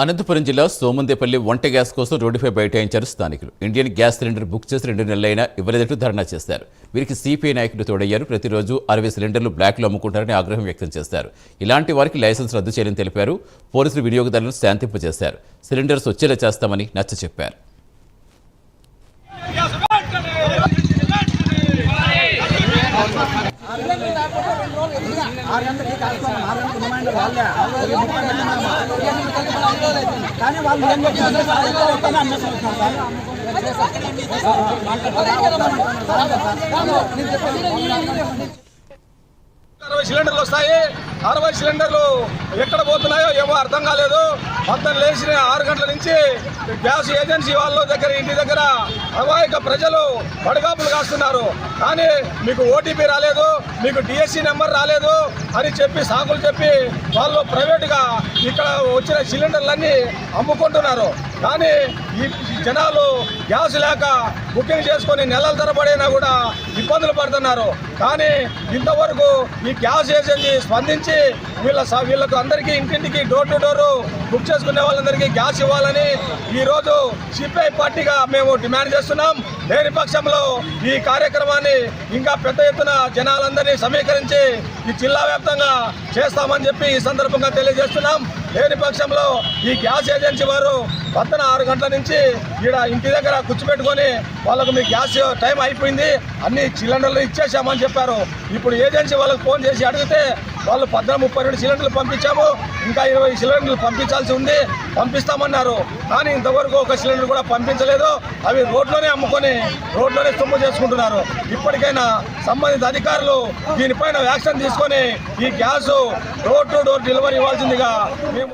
అనంతపురం జిల్లా సోమందేపల్లి వంట గ్యాస్ కోసం రోడ్డుపై బైఠాయించారు స్థానికులు. ఇండియన్ గ్యాస్ సిలిండర్ బుక్ చేసి 2 నెలలైనా ఇవ్వలేదంటూ ధర్నా చేశారు. వీరికి సిపిఐ నాయకులు తోడయ్యారు. ప్రతిరోజు 60 సిలిండర్లు బ్లాక్లో అమ్ముకుంటారని ఆగ్రహం వ్యక్తం చేశారు. ఇలాంటి వారికి లైసెన్స్ రద్దు చేయాలని తెలిపారు. పోలీసులు వినియోగదారులను శాంతింపజేశారు. సిలిండర్స్ వచ్చేలా చేస్తామని నచ్చచెప్పారు. కానీ వాళ్ళు ఏం చెప్తున్నారు 60 సిలిండర్లు వస్తాయి. 60 సిలిండర్లు ఎక్కడ పోతున్నాయో ఏమో అర్థం కాలేదు. మొత్తం లేచిన 6 గంటల నుంచి గ్యాస్ ఏజెన్సీ వాళ్ళ దగ్గర ఇంటి దగ్గర అమాయక ప్రజలు పడగాపులు కాస్తున్నారు. కానీ మీకు ఓటీపీ రాలేదు, మీకు డిఎస్సి నెంబర్ రాలేదు అని చెప్పి సాకులు చెప్పి వాళ్ళు ప్రైవేటుగా ఇక్కడ వచ్చిన సిలిండర్లన్నీ అమ్ముకుంటున్నారు. కానీ ఈ జనాలు గ్యాస్ లేక బుకింగ్ చేసుకొని నెలల తరబడైనా కూడా ఇబ్బందులు పడుతున్నారు. కానీ ఇంతవరకు ఈ గ్యాస్ ఏజెన్సీ స్పందించి వీళ్ళకు అందరికీ ఇంటింటికి డోర్ టు డోర్ బుక్ చేసుకునే వాళ్ళందరికీ గ్యాస్ ఇవ్వాలని ఈరోజు సిపిఐ పార్టీగా మేము డిమాండ్ చేస్తున్నాం. లేని పక్షంలో ఈ కార్యక్రమాన్ని ఇంకా పెద్ద ఎత్తున జనాలందరినీ సమీకరించి ఈ జిల్లా వ్యాప్తంగా చేస్తామని చెప్పి ఈ సందర్భంగా తెలియజేస్తున్నాం. లేని పక్షంలో ఈ గ్యాస్ ఏజెన్సీ వారు పొద్దున 6 గంటల నుంచి ఇక్కడ ఇంటి దగ్గర కూర్చోబెట్టుకొని వాళ్ళకు మీ గ్యాస్ టైం అయిపోయింది, అన్ని సిలిండర్లు ఇచ్చేసామని చెప్పారు. ఇప్పుడు ఏజెన్సీ వాళ్ళకి ఫోన్ చేసి అడిగితే వాళ్ళు 32 సిలిండర్లు పంపించాము, ఇంకా 20 సిలిండర్లు పంపించాల్సి ఉంది, పంపిస్తామన్నారు. కానీ ఇంతవరకు ఒక సిలిండర్ కూడా పంపించలేదు. అవి రోడ్లోనే అమ్ముకొని రోడ్లోనే సొమ్ము చేసుకుంటున్నారు. ఇప్పటికైనా సంబంధిత అధికారులు దీనిపైన యాక్షన్ తీసుకొని ఈ gas door to door delivery ఇవ్వాల్సిందిగా మేము